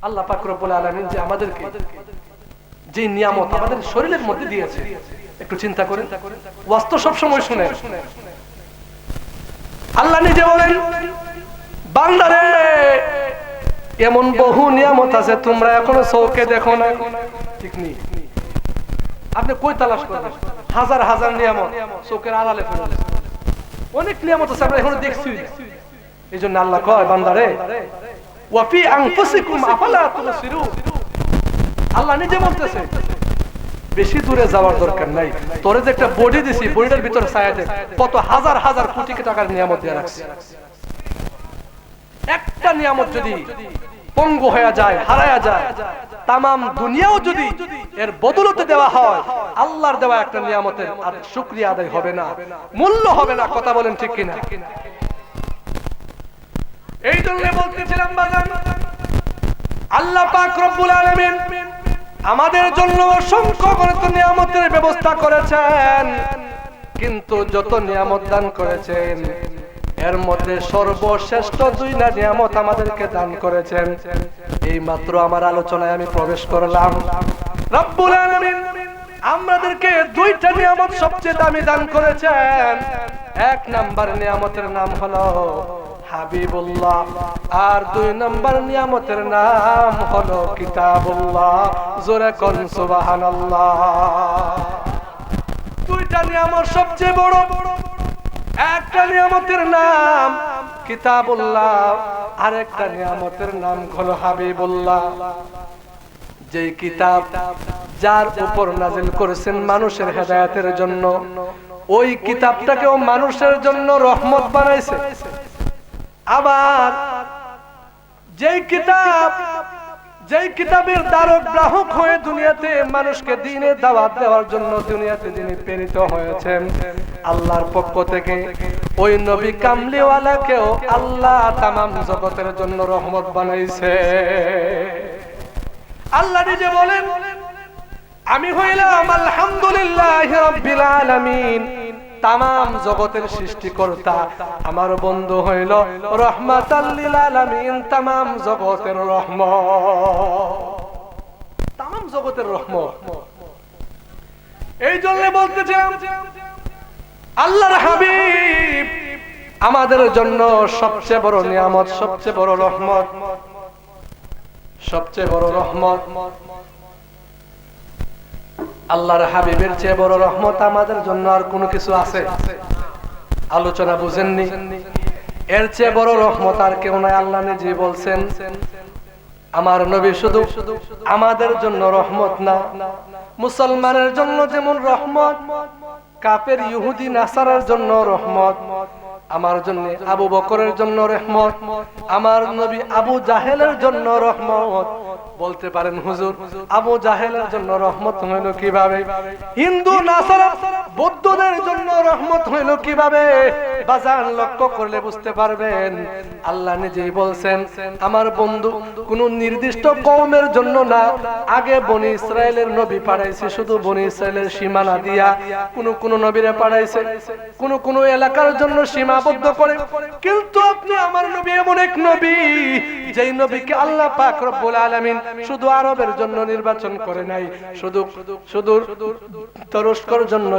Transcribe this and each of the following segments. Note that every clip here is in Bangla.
আল্লাহ পাক রব্বুল আলামিন যে আমাদেরকে যে নিয়ামত আমাদের শরীরের মধ্যে দিয়েছে, একটু চিন্তা করেন। ওয়াস্ত সব সময় শুনে আল্লাহ নিজে বলেন, বান্দারে এমন বহু নিয়ামত আছে তোমরা এখনো চোখে দেখো না। ঠিক নেই, আপনি কই তালাশ করবেন? হাজার হাজার নিয়ামত চোখের আড়ালে ফেলে, অনেক নিয়ামত আছে আমরা এখনো দেখছি। এই জন্য আল্লাহ কয়, বান্দারে ওয়াফি আনফুসিকুম আফালা তুবসিরুন। আল্লাহ নিজে বলতেছে বেশি দূরে যাওয়ার দরকার নাই, তোরে যে একটা বডি দিছি, বডিটার ভিতরে ছায়া দেখ কত হাজার হাজার কোটি টাকার নিয়ামত দিয়ে রাখছি। একটা নিয়ামত যদি পঙ্গু হয়ে যায়, হারায়া যায়, তামাম দুনিয়াও যদি এর বদলতে দেওয়া হয়, আল্লাহর দেওয়া একটা নিয়ামতের আর শুকরিয়া আদায় হবে না, মূল্য হবে না। কথা বলেন ঠিক কিনা? এই জন্য বলতেছিলাম বাজান, আল্লাহ পাক রব্বুল আলামিন আমাদের জন্য অসংখ্য নিয়ামতের ব্যবস্থা করেছেন, কিন্তু যত নিয়ামত দান করেছেন এর মধ্যে সর্বশ্রেষ্ঠ দুইটা নিয়ামত আমাদেরকে দান করেছেন। এই মাত্র আমার আলোচনায় আমি প্রবেশ করলাম। রব্বুল আলামিন আমাদেরকে দুইটা নিয়ামত সবচেয়ে দামি দান করেছেন। এক নাম্বার নিয়ামতের নাম হলো হাবিবুল্লাহ, আর দুই নাম্বার নিয়ামতের নাম হলো কিতাবুল্লাহ। জোরে কোন সুবহানাল্লাহ। দুইটা নিয়ামত সবচেয়ে বড়। একটা নিয়ামতের নাম কিতাবুল্লাহ, আরেকটা নিয়ামতের নাম হলো হাবিবুল্লাহ। যে কিতাব যার উপর নাজিল করেছেন মানুষের হেদায়েতের জন্য, ওই কিতাবটাকেও মানুষের জন্য রহমত বানাইছে। আবার যেই কিতাবের দ্বারক গ্রাহক হয়ে দুনিয়াতে মানুষকে দ্বীনের দাওয়াত দেওয়ার জন্য দুনিয়াতে যিনি প্রেরিত হয়েছেন আল্লাহর পক্ষ থেকে, ওই নবী কামলিওয়ালাকেও আল্লাহ তামাম জগতের জন্য রহমত বানাইছে। আল্লাহ নিজে বলেন, আমি হইলাম আলহামদুলিল্লাহি রাব্বিল আলামিন, তামাম জগতের সৃষ্টিকর্তা। আমার বন্ধু হইল রহমাতাল লিল আলামিন, তামাম জগতের রহমত, তামাম জগতের রহমত। এই জন্য বলতেছিলাম আল্লাহর হাবিব আমাদের জন্য সবচেয়ে বড় নিয়ামত, সবচেয়ে বড় রহমত, সবচেয়ে বড় রহমত। আল্লাহর হাবিবের চেয়ে বড় রহমত আমাদের জন্য আর কোনো কিছু আছে? আলোচনা বুঝেননি? এর চেয়ে বড় রহমত আর কেউ নাই। আল্লাহ নিজে বলছেন, আমার নবী শুধু আমাদের জন্য রহমত না, মুসলমানের জন্য যেমন রহমত, কাফের ইহুদি নাসারার জন্য রহমত, আমার জন্য আবু বকরের জন্য রহমত, আমার নবী আবু জাহেলের জন্য রহমত। বলতে পারেন হুজুর আবু জাহেলের জন্য রহমত হইল কিভাবে? হিন্দু নাসারা বৌদ্ধদের জন্য রহমত হইল কিভাবে? বাজার লক্ষ্য করলে বুঝতে পারবেন। আল্লাহ নিজেই বলছেন, আমার বন্ধু কোন নির্দিষ্ট কওমের জন্য না, আগে বনি ইসরায়েলের নবী পাঠাইছে, শুধু বনি ইসরায়েলের সীমানা দিয়া কোন নবীরে পাঠাইছে, কোন এলাকার জন্য সীমাবদ্ধ করে। কিন্তু আপনি আমার নবী এমন এক নবী, যেই নবীকে আল্লাহ পাক রব্বুল আলামিন শুধু আরবের জন্য নির্বাচন করে নাই, শুধু তুরস্কের জন্য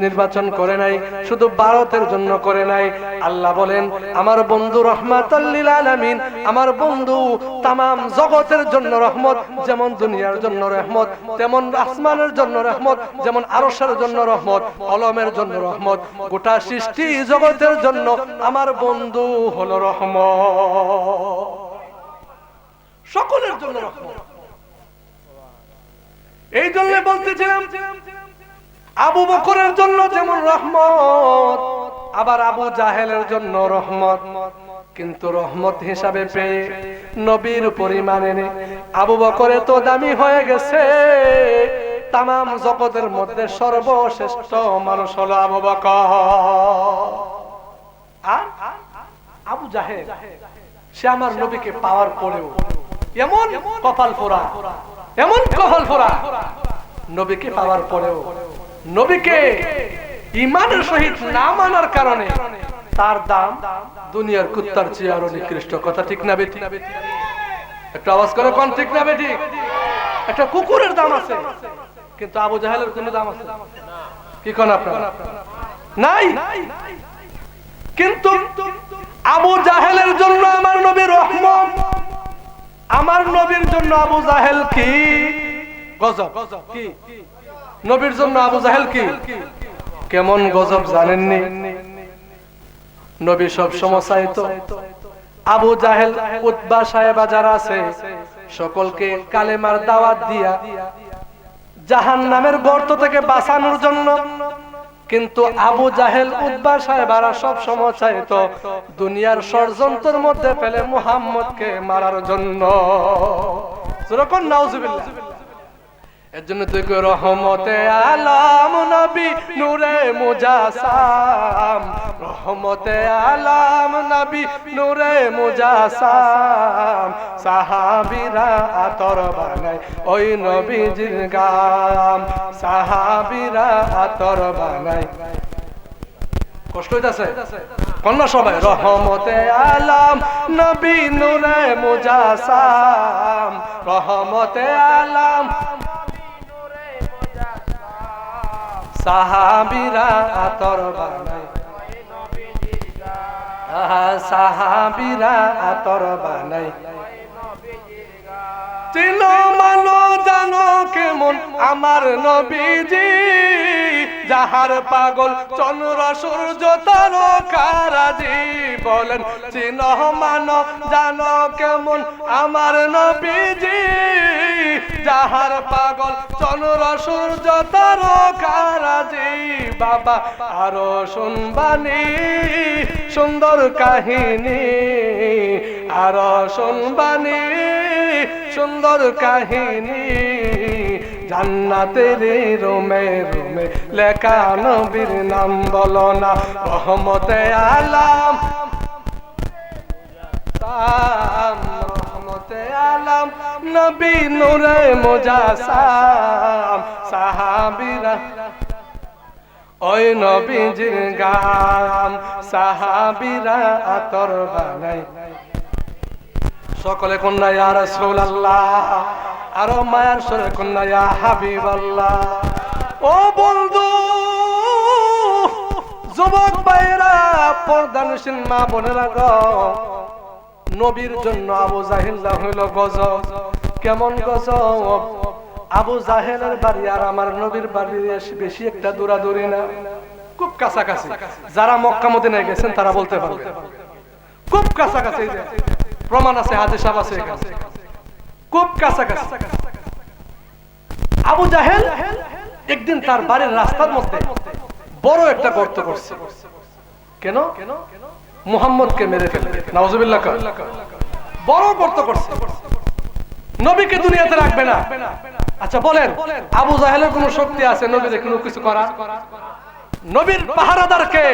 নির্বাচন করে নাই, শুধু ভারতের জন্য করে নাই। আল্লাহ বলেন, আমার বন্ধু রহমাতুল লিল আলামিন, আমার বন্ধু তামাম জগতের জন্য রহমত। যেমন দুনিয়ার জন্য রহমত, তেমন আসমানের জন্য রহমত, যেমন আরশের জন্য রহমত, কলমের জন্য রহমত, গোটা সৃষ্টি জগতের জন্য আমার বন্ধু হলো রহমত, সকলের জন্য রহমত। এই জন্য বলতেছিলাম আবু বকরের জন্য যেমন রহমত, আবার আবু জাহেলের জন্য রহমত। কিন্তু রহমত হিসাবে পেয়ে নবীর উপর ঈমান এনে আবু বকর এত দামি হয়ে গেছে, তামাম জগতের মধ্যে সর্বশ্রেষ্ঠ মানুষ হলো আবু বকর। আর আবু জাহেল সে আমার নবীকে পাওয়ার পরেও এমন কপাল ফোড়া, এমন কপাল ফোড়া, নবীকে পাওয়ার পরেও নবীকে ঈমানের সহিত না মানার কারণে তার দাম দুনিয়ার কুত্তার চেয়ে আরো নিকৃষ্ট। কথা ঠিক না বেঠিক? একটু আওয়াজ করে কোন ঠিক না বেঠিক? একটা কুকুরের দাম আছে, কিন্তু আবু জাহেলের কোনো দাম আছে? কি কোন আপনারা? নাই। কিন্তু আবু জাহেলের জন্য আমার নবী রহমত, আমার নবীর জন্য আবু জাহেল কি গজব। কি নবীর জন্য আবু জাহেল কি কেমন গজব জানেননি? নবী সব সময় চাইতো আবু জাহেল উতবা সাহেবা যারা আছে সকলকে কালেমার দাওয়াত দিয়া জাহান্নামের গর্ত থেকে বাঁচানোর জন্য, কিন্তু আবু জাহেল উতবা সাহেবারা সব সময় চাইতো দুনিয়ার ষড়যন্ত্রের মধ্যে ফেলে মুহাম্মদকে মারার জন্য। যেরকম নাউজুবিল্লাহ। এর জন্য তুই কই রহমতে আলাম নবী নূরে মুজাসাম, রহমতে আলাম নবী নূরে মুজাসাম, সাহাবীরা আতর বানায় ওই নবীজির গাম, সাহাবীরা আতর বানায়। কষ্ট হইতাছে কন্যা সবাই? রহমতে আলাম নবী নূরে মুজাসাম, রহমতে আলাম সাহাবীরা আতর বানায়, সাহাবীরা আতর বানায়। চিনো মানো জানো কেমন আমার নবীজি, যাহার পাগল চন্দ্র সূর্য তারকারাজি। বলেন চিনো মানো জানো কেমন আমার নবীজি, যাহার পাগল চন্দ্র সূর্য তারকারাজি। বাবা আরো শুনবানি সুন্দর কাহিনী, আরো শুনবানি সুন্দর কাহিনী, জান্নাতের রুমে রুমে লেখা নবীর নাম বলো না। রহমতে আলাম রহমতে আলাম নবী নূরে মুজাসাম, সাহাবীরা ওই নবীজির গাম, সাহাবীরা আতর বানায়। সকলে কন্যা ইয়া রাসূলুল্লাহ, আরো মায়ার সুরে কন্যা ইয়া হাবিবাল্লাহ। ও বন্ধু যুবক ভাইরা, পর্দানশীল মা বোনেরা গো, নবীর জন্য আবু জাহেল হইল গজব। কেমন গজব? আবু জাহেলের বাড়ি আর আমার নবীর বাড়ির বেশি একটা দূরাদূরি না, খুব কাছাকাছি। যারা মক্কা মদিনায় গেছেন তারা বলতে পারবে খুব কাছাকাছি। প্রমাণ আছে, হাদিস আছে, খুব কাছাকাছি। আবু জাহেল একদিন তার বাড়ির রাস্তার মধ্যে বড় একটা গর্ত করছে। কেন? মুহাম্মদকে মেরে ফেলবে। নাউজুবিল্লাহ। বড় গর্ত করছে, নবীকে দুনিয়াতে রাখবে না। আচ্ছা বলেন, আবু জাহেলের কোন শক্তি আছে নবীর কোনো কিছু করা? নবীর পাহারাদার কে?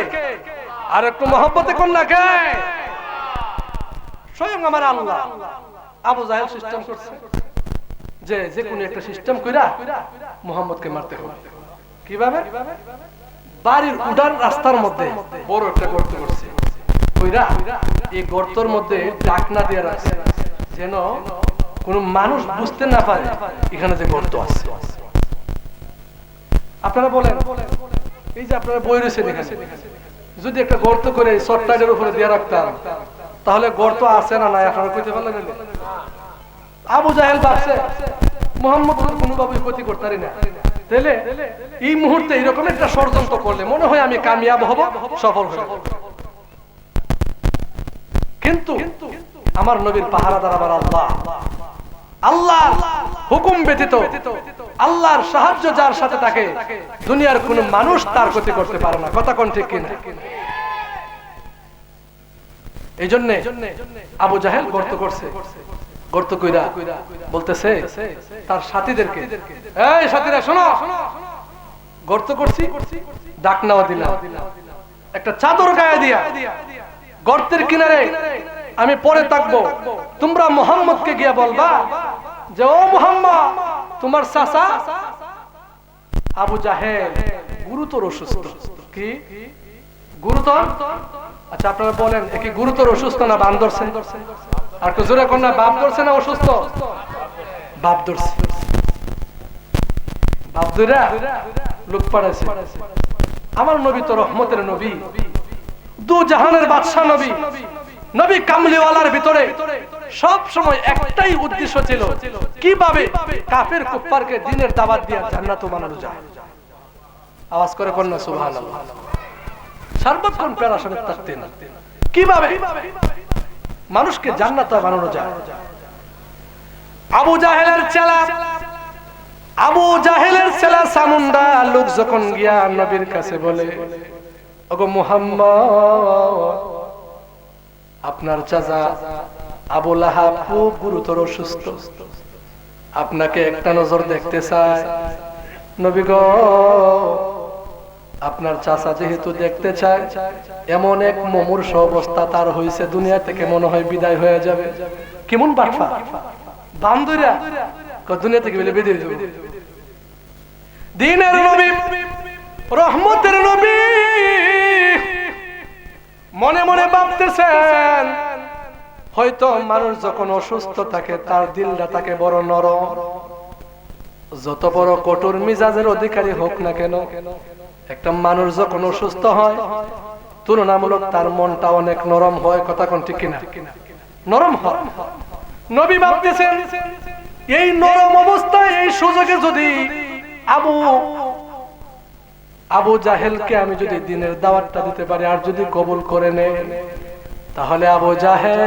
আর একটু মহব্বতে কন্যা কে? স্বয়ং আমার আল্লাহ। আবু জাহেল সিস্টেম করছে যে যে কোনো একটা সিস্টেম কইরা মুহাম্মদকে মারতে হবে। কিভাবে? বাড়ির উড়ার রাস্তার মধ্যে বড় একটা গর্ত করছে, কইরা এই গর্তের মধ্যে ঢাকনা দিয়ে রাখছে যেন কোন মানুষ বুঝতে না পারে এখানে যে গর্ত আছে। আপনারা বলেন, এই যে আপনারা বই রয়েছেন এখানে, যদি একটা গর্ত করে শর্টটাইটের উপরে দিয়ে রাখতাম তাহলে গর্ত আছে না নাই আপনারা কইতে পারলেন না? আবু জাহেল ভাবছে মুহাম্মদ কোনোভাবেই ক্ষতি করতে পারি না, তাহলে এই মুহূর্তে এরকম একটা ষড়যন্ত্র করলে মনে হয় আমি কামিয়াব হব, সফল হব। কিন্তু আমার নবীর পাহারাদার আবার আল্লাহ। আল্লাহর হুকুম ব্যতীত, আল্লাহর সাহায্য যার সাথে থাকে, দুনিয়ার কোন মানুষ তার ক্ষতি করতে পারে না। কথা কোন ঠিক কিনা? এই জন্য আবু জাহেল গর্ত করছে। গর্ত কইরা বলতেছে তার সাথীদেরকে, এই সাথীরা শোনো, গর্ত করছি, ডাকনাও দিলাম, একটা চাদর গায়ে দিয়া গর্তের কিনারে আমি পরে থাকবো। তোমরা মুহাম্মদকে গিয়া বলবা যে ও মুহাম্মদ, তোমার চাচা আবু জাহেল গুরুতর অসুস্থ। কি গুরুতর? আচ্ছা আপনারা বলেন, কি গুরুতর অসুস্থ না বান ধরছে? আর তো জোরে কোন না, বাপ ধরছে না অসুস্থ? বাপ ধরছে, বাপ ধরা লোক পাঠাইছে। আমার নবী তো রহমতের নবী, দু জাহানের বাদশা নবী, নবী কামলিওয়ালার ভিতরে সব সময় একটাই উদ্দেশ্য ছিল, কিভাবে কাফের কুফফারকে দ্বীনের দাওয়াত দিয়ে জান্নাত বানানো যায়। আওয়াজ করে কোন না সুবহানাল্লাহ। সর্বক্ষণ প্যারাশানের থাকতেন, কিভাবে মানুষকে জান্নাত বানানো যায়। আবু জাহেলের চেলা, আবু জাহেলের চেলা সামুন্ডা লোক যখন গিয়া নবীর কাছে বলে, ওগো মুহাম্মদ, আপনার চাচা আবু লাহাব খুব গুরুতর অসুস্থ, আপনাকে একটা নজর দেখতে চায়। নবী গো, আপনার চাচা যেহেতু দেখতে চায়, এমন এক মুমূর্ষ অবস্থা তার হয়েছে, দুনিয়া থেকে মনে হয় বিদায় হয়ে যাবে। কেমন বাটফা বান্দুরা, দুনিয়া থেকে বলে বিদায় যাবে। দ্বীনের নবী, রহমতের নবী মনে মনে ভাবতেছেন, হয়তো মানুষ যখন অসুস্থ থাকে তার দিলটা থাকে বড় নরম, যত বড় কঠোর মিজাজের অধিকারী হোক না কেন, একটা মানুষ যখন অসুস্থ হয় তুলনামূলক তার মনটা অনেক নরম হয়। কথা কোন ঠিক কিনা? নরম হয়। নবী ভাবতেছেন, এই নরম অবস্থায় এই সুযোগে যদি আবু জাহেলকে আমি যদি দ্বীনের দাওয়াতটা দিতে পারি আর যদি কবুল করে নেয়, তাহলে আবু জাহেল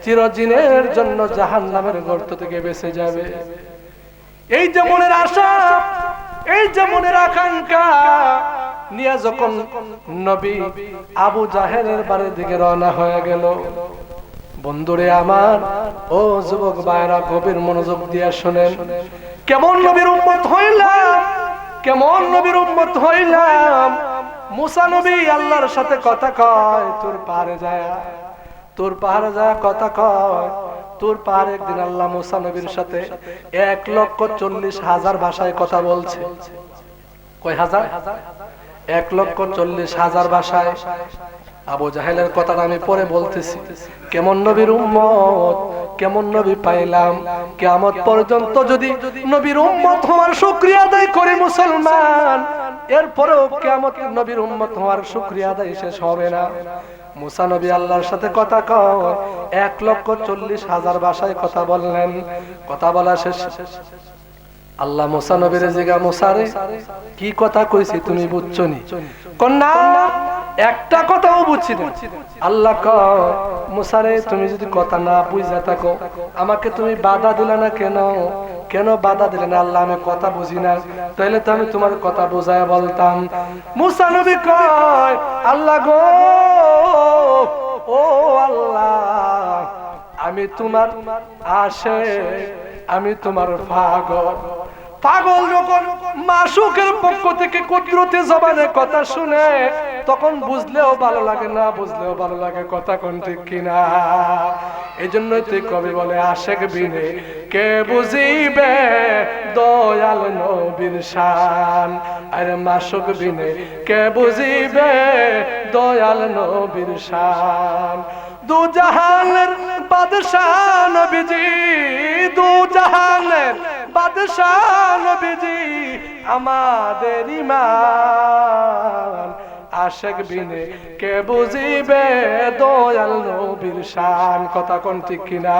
চিরদিনের জন্য জাহান্নামের গর্ত থেকে বেঁচে যাবে। এই যে মনের আশা, এই যে মনের আকাঙ্ক্ষা নিয়ে যখন নবী আবু জাহেলের বাড়ির দিকে রওনা হয়ে গেল, বন্ধুরে আমার, ও যুবক ভাইরা, গভীর মনোযোগ দিয়ে শুনেন, কেমন নবীর উম্মত হইলাম, কেমন নবীর উম্মত হইলাম। মুসা নবী আল্লাহর সাথে কথা কয়, তোর পাহাড়ে যায়, তোর পাহাড়ে যায় কথা কয়। তোর পাহাড়ে একদিন আল্লাহ মুসা নবীর সাথে 1,40,000 ভাষায় কথা বলছে। কয় হাজার? 1,40,000 ভাষায়। আবু জাহেলের কথাটা আমি পরে বলতেছি। কেমন নবীর উম্মত, কেমন নবী পাইলাম। কিয়ামত পর্যন্ত যদি নবীর উম্মত হওয়ার শুকরিয়া আদায় করে মুসলমান, এরপরেও কিয়ামত নবীর উম্মত হওয়ার শুকরিয়া আদায় শেষ হবে না। মুসা নবী আল্লাহর সাথে কথা কয়, 1,40,000 ভাষায় কথা বললেন। কথা বলা শেষ, আল্লাহ মুসা নবীর জিগা, মুসা রে কি কথা কইছি তুমি বুঝছো নি? না, একটা কথাও বুঝছি না। আল্লাহ কয়, মুসা রে তুমি যদি কথা না বুঝা থাকো, আমাকে তুমি বাধা দিলে না কেন? কেন বাধা দিলে না? আল্লাহ, আমি কথা বুঝি না, তাইলে তো আমি তোমার কথা বুঝায় বলতাম। মুসা নবী কয়, আল্লাহ গো, ও আল্লাহ, আমি তোমার আশিক, আমি তোমার পাগল। পাগল যখন মাসুকের পক্ষ থেকে কুদরতি জবানে কথা শুনে, তখন বুঝলেও ভালো লাগে, না বুঝলেও ভালো লাগে। কথা কোন ঠিক কিনা? এই জন্যই তুই কবি বলে, আশিক বিনে কে বুঝিবে দয়াল নবীর শান। আরে মাসুক বিনে কে বুঝিবে দয়াল নবীর শান। দু জাহানের বাদশাহ নবীজি, দু জাহানের বাদশাহ নবীজি, আমাদের ঈমান। আশিক বিনে কে বুঝিবে দয়াল নবীর শান। কথা কোন ঠিক কিনা?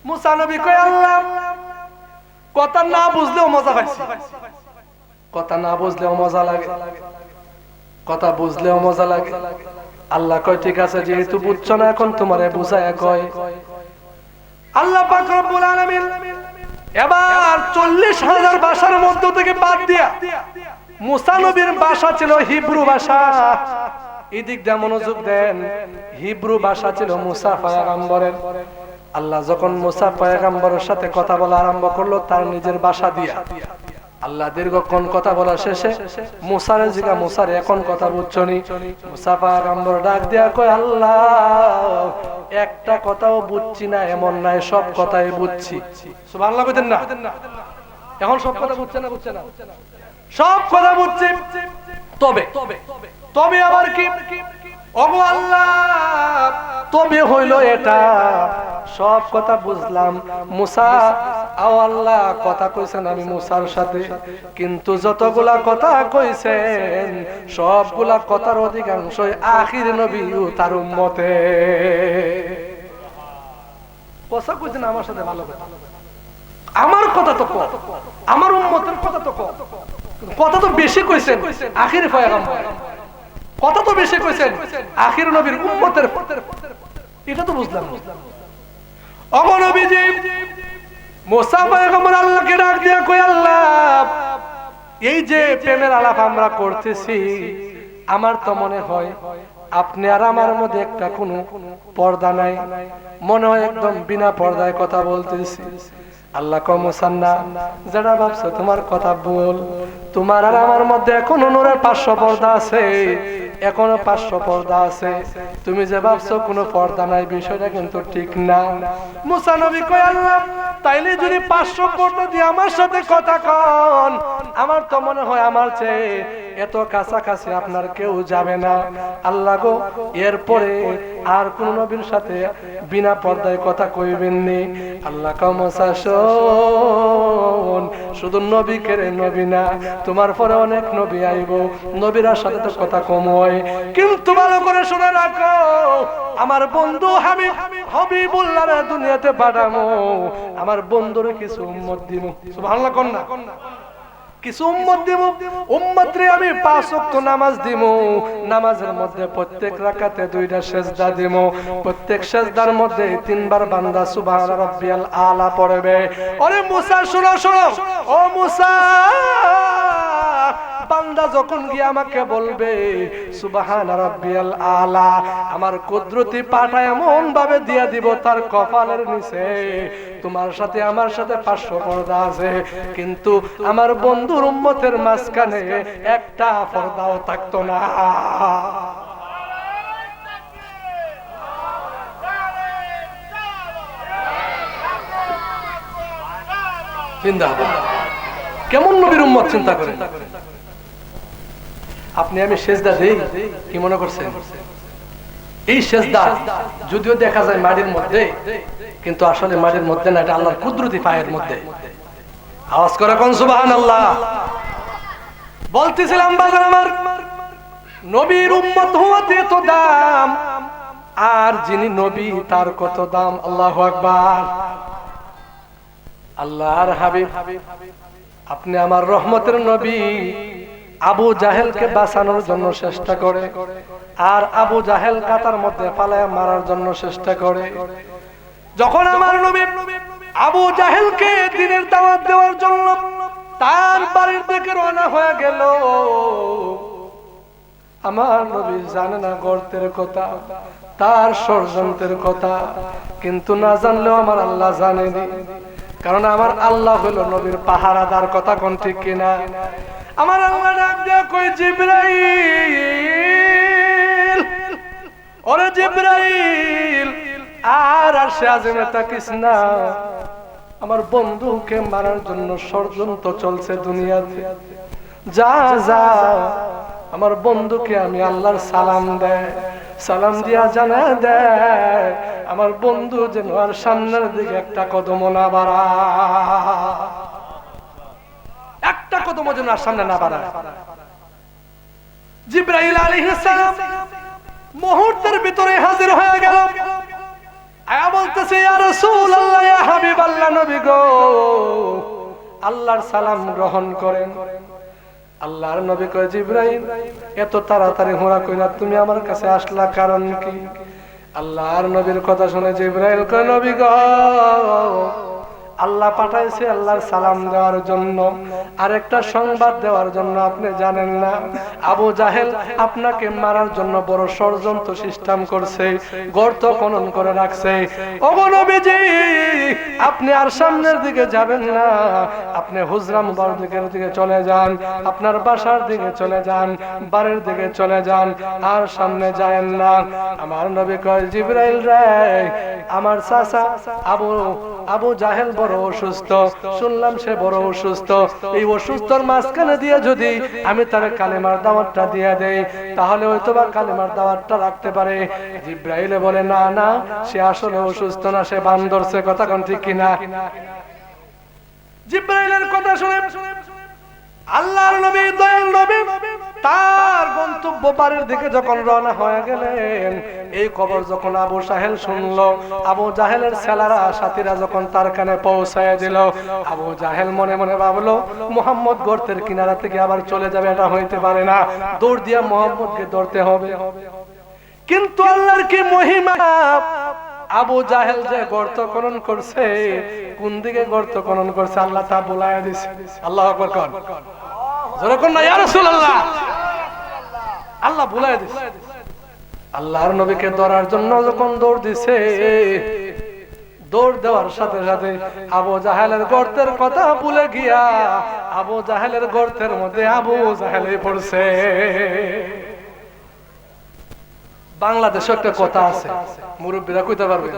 মুসা নবী কয়, আল্লাহ, কথা না বুঝলেও মজা পাইছি, কথা না বুঝলেও মজা লাগে, কথা বুঝলেও মজা লাগে। আল্লাহ কয়, ঠিক আছে, যেহেতু বুঝছো না, এখন তোমারে বুঝায় কয়। আল্লাহ পাক রব্বুল আলামিন এবার 40,000 ভাষার মধ্য থেকে বাদ দিয়া, মুসা নবীর ভাষা ছিল হিব্রু ভাষা। এদিক দিয়ে মনোযোগ দেন, হিব্রু ভাষা ছিল মুসা পয়গম্বরের। আল্লাহ যখন মুসা পয়গম্বরের সাথে কথা বলা আরম্ভ করলো তার নিজের ভাষা দিয়া, আল্লাহ দীর্ঘক্ষণ কথা বলা শেষে মুসারে জিগা, মুসারে এখন কথা বুঝছনি? মুসা পয়গম্বর ডাক দিয়া কয়, আল্লাহ, একটা কথাও বুঝছি না এমন নাই, সব কথাই বুঝছি। সুবহানাল্লাহ কইতেন না? এখন সব কথা বুঝছে না? বুঝছে না, সব কথা বুঝছি। তবে আবার কি? ওগো আল্লাহ, তবে হইল এটা, সব কথা বুঝলাম। মুসা আও আল্লাহ কথা কইছেন আমি মুসার সাথে, কিন্তু যতগুলা কথা কইছেন সবগুলা কথার অধিকাংশই আখির নবী ও তার উম্মতে। কথা কইছেন আমার সাথে ভালো কথা, আমার কথা তো কম, আমার উম্মতের কথা তো কম, কথা তো বেশি কইছেন আখির পয়গম্বর, কথা তো বেশি কইছেন আখির নবীর উম্মতের। এটা তো বুঝলাম। ওগো নবীজি, মুসা পয়গম্বর আল্লাহকে ডাক দিয়া কই, আল্লাহ এই যে প্রেমের আলাপ আমরা করতেছি, আমার তো মনে হয় আপনি আর আমার মধ্যে একটা কোনো পর্দা নাই, মনে হয় একদম বিনা পর্দায় কথা বলতেছি। আল্লাহ কয় মুসা না, যারা ভাবছো তোমার কথা বল, তোমার আর আমার মধ্যে এখনো নূরের 500 পর্দা আছে, এখনো 500 পর্দা আছে। তুমি যে ভাবছো কোনো পর্দা নাই, বিষয়টা কিন্তু ঠিক না। মুসা নবী কয়, আল্লাহ তাইলে যদি 500 পর্দা দিয়ে আমার সাথে কথা কন, আমার তো মনে হয় আমার চেয়ে এত কাছাকাছি আপনার কেউ যাবে না। আল্লাহ গো, এরপরে আর কোন নবীর সাথে বিনা পর্দায় কথা কইবেন নি। আল্লাহ কয় মুসা শোন, শুধু নবী কেরে নবী না, তোমার পরে অনেক নবী আইব, নবীর সাথে তো কথা কম হয়, কিন্তু ভালো করে শুনে রাখো, আমার বন্ধু হাবিবুল্লাহ দুনিয়াতে পাঠামো, আমার বন্ধুরে কিছু উম্মত দিব। সুবহানাল্লাহ কোন না, কিছু উম্মত দিব, উম্মতরে আমি 5 ওয়াক্ত নামাজ দিব, নামাজের মধ্যে প্রত্যেক রাকাতে 2টা সিজদা দিব, প্রত্যেক সিজদার মধ্যে 3 বার বান্দা সুবহান রাব্বিয়াল আলা পড়বে। ওরে মুসা শোনো শোনো, ও মুসা, বান্দা যখন গিয়ে আমাকে বলবে সুবহান রাব্বিয়াল আলা, আমার কুদরতি পাটা এমন ভাবে দিয়া দিব তার কপালের নিচে, তোমার সাথে আমার সাথে 500 পর্দা আছে, কিন্তু আমার বন্ধুর উম্মতের মাঝখানে একটা পর্দাও থাকতো না। কেমন নবীর উম্মত চিন্তা করেন আপনি। আমি সেজদা দেই, কি মনে করছেন? এই সেজদা যদিও দেখা যায় মাটির মধ্যে, কিন্তু আসলে মাটির মধ্যে না, এটা আল্লাহর কুদরতি পায়ের মধ্যে। আওয়াজ করে কোন সুবহানাল্লাহ। বলতেছিলাম বাজার, আমার নবীর উম্মত হওয়াতে তো দাম, আর যিনি নবী তার কত দাম। আল্লাহু আকবার। আল্লাহর হাবিব, আপনি আমার রহমতের নবী। আবু জাহেলকে বাঁচানোর জন্য চেষ্টা করে, আর আবু জাহেল কাতার মধ্যে ফালায় মারার জন্য চেষ্টা করে। যখন আমার নবী আবু জাহেলকে দ্বীনের দাওয়াত দেওয়ার জন্য তার বাড়ির দিকে রওনা হয়ে গেল, আমার নবী জানে না গর্তের কথা, তার ষড়যন্ত্রের কথা, কিন্তু না জানলেও আমার আল্লাহ জানেনি, কারণ আমার আল্লাহ হলো নবীর পাহারাদার। কথা কোন ঠিক কিনা? আমার আল্লাহ ডাক দিয়া কই, জিবরাইল, ওরে জিবরাইল, আর আরশে আযমে থাকিস না, আমার বন্ধুকে মারার জন্য ষড়যন্ত্র চলছে দুনিয়াতে, যা যা আমার বন্ধুকে আমি আল্লাহর সালাম দেয়, সালাম দিয়া জানা দেয় আমার বন্ধু যেন আর সামনের দিকে একটা কদম না বাড়ায়, একটা কদম যেন আর সামনে না বাড়ায়। জিবরাইল আলাইহিস সালাম মুহূর্তের ভিতরে হাজির হয়ে গেল, আয়া বলতেছে, ইয়া রাসূলুল্লাহ, ইয়া হাবিবাল্লাহ, নবী গো, আল্লাহর সালাম গ্রহণ করেন। আল্লাহর নবী কয়, জিবরাইল, এত তাড়াতাড়ি হুড়া কইরা তুমি আমার কাছে আসলা, কারণ কি? আল্লাহর নবীর কথা শুনে জিবরাইল কয়, নবী গো, আল্লাহ পাঠাইছে আল্লাহর সালাম দেওয়ার জন্য, আর একটা সংবাদ দেওয়ার জন্য। আপনি জানেন না, আবু জাহেল আপনাকে মারার জন্য বড় ষড়যন্ত্র সিস্টেম করছে, গর্ত খনন করে রাখছে। ওগো নবীজি, আপনি আর সামনের দিকে যাবেন না, আপনি হুজরা মুবারকের দিকে চলে যান, আপনার বাসার দিকে চলে যান, বাড়ির দিকে চলে যান, আর সামনে যায়েন না। আমার নবী কয়, জিবরাইল রে, আমার চাচা আবু জাহেল বড় অসুস্থ, শুনলাম সে বড় অসুস্থ, এই অসুস্থর মাঝখানে দিয়ে যদি আমি তার কালেমার দাওয়াতটা দিয়ে দেই তাহলে হয়তো বা কালেমার দাওয়াতটা রাখতে পারে। জিব্রাইল বলে না না, সে আসলে অসুস্থ না, সে বান ধরছে। কথা কোন ঠিক কিনা? জিব্রাইলের কথা শুনে আল্লাহর নবী, দয়াল নবী তার গন্তব্য বাড়ির দিকে যখন রওনা হয়ে গেলেন, এই খবর যখন আবু জাহেল শুনলো, আবু জাহেলের ছেলেরা সাথীরা যখন তার কানে পৌঁছায় দিল, আবু জাহেল মনে মনে ভাবলো মুহাম্মদ গর্তের কিনারা থেকে আবার চলে যাবে, এটা হইতে পারে না, দৌড় দিয়া মুহাম্মদকে ধরতে হবে। কিন্তু আল্লাহর কি মহিমা, আবু জাহেল যে গর্ত খনন করছে, কোন দিকে গর্ত খনন করছে আল্লাহ তা বলায়া দিছে। আল্লাহু আকবার কোন, জোরে কোন না ইয়া রাসূলুল্লাহ। আল্লাহ বলায়া দিছে। আল্লাহর নবীকে ধরার জন্য যখন দৌড় দিছে, দৌড় দেওয়ার সাথে সাথে আবু জাহেলের গর্তের কথা ভুলে গিয়া আবু জাহেলের গর্তের মধ্যে আবু জাহেলই পড়ছে। বাংলাদেশে একটা কথা আছে, মুরব্বীরা কইতে পারবে,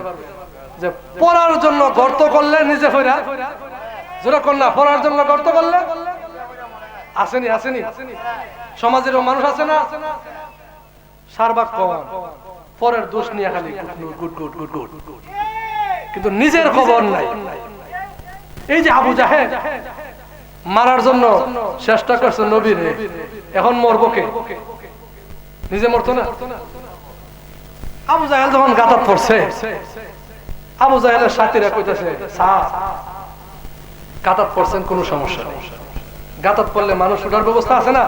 যে পড়ার জন্য গর্ত করলে নিজে ফেরা, জোরে কোন না, পড়ার জন্য গর্ত করলে আসেনি, আসেনি সমাজেরও মানুষ আছে না, সারবাক কম, পরের দোষ নিয়ে খালি গুড গুড গুড গুড, কিন্তু নিজের খবর নাই। এই যে আবু জাহেল মারার জন্য চেষ্টা করছে নবীরে, এখন মরবো কে? নিজে মরতো না। আবু জাহেল যখন গাতাত পড়ছে, আবু জাহেলের সাথীরা কইতেছে গাতাত পড়ছেন, কোন সমস্যা নেই, গাতাত পড়লে মানুষ উঠার ব্যবস্থা আছে না,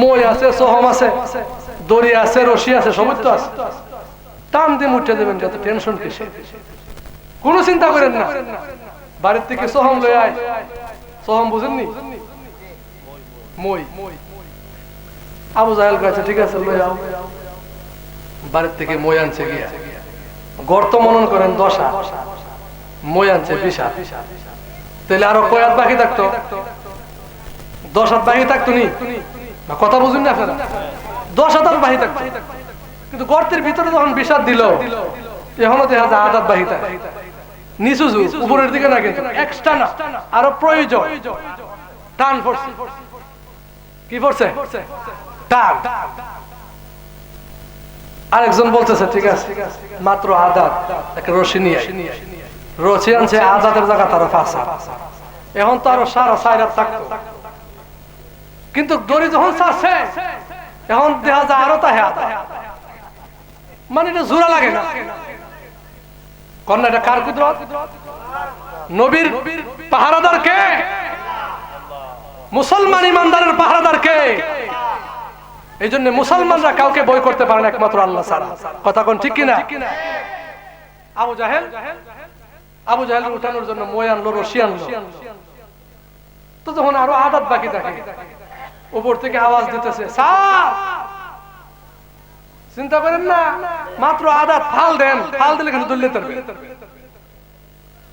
মই আছে, সোহম আছে, দড়ি আছে, রশি আছে, সবই তো আছে, টান দিয়ে উঠে দেবেন, যত টেনশন কিসে, কোনো চিন্তা করেন না, বাড়ির থেকে সোহম লয়ে আয়। সোহম বুঝেননি? মই। আবু জাহেল কাছে ঠিক আছে লয়ে আও। বাড়ির থেকে মই আনছে গিয়া, গর্ত মনন করেন 10 হাত, মই আনছে 20 হাত, তাহলে আরো কয় হাত বাকি থাকতো? 10 হাত বাকি থাকতো নি? কথা বুঝুন না আপনারা? 10 হাত আর বাকি থাকতো, কিন্তু গর্তের ভিতরে যখন 20 হাত দিল, এখনো দেখা যায় 8 হাত বাকি থাকে। নিচু উপরের দিকে না, কিন্তু এক্সট্রা না, আরো প্রয়োজন। টান পড়ছে, কি পড়ছে? টান। আরেকজন বলতেছে ঠিক আছে, মাত্র আদাত, একটা রশি নিয়ে রশি আনছে, আদাতের জায়গা তারা 5 হাত, এখন তো আরো 4.5 হাত থাকতো, কিন্তু দড়ি যখন ছাড়ছে এখন দেখা যায় আরো তা হাত, মানে এটা জোড়া লাগে না। কন্যা এটা কার কুদরত? নবীর পাহারাদার কে? মুসলমান ইমানদারের পাহারাদার কে? এই জন্য মুসলমানরা কাউকে বই করতে পারে না একমাত্র আল্লাহ ছাড়া। কথা কোন ঠিক কিনা? আবু জাহেল উঠানোর জন্য মই আনলো, রশি আনলো, তো যখন আরো 8 হাত বাকি থাকে, উপর থেকে আওয়াজ দিতেছে স্যার, চিন্তা করেন না, মাত্র 8 হাত, ফাল দেন, ফাল দিলে কিন্তু দুললে তরবে।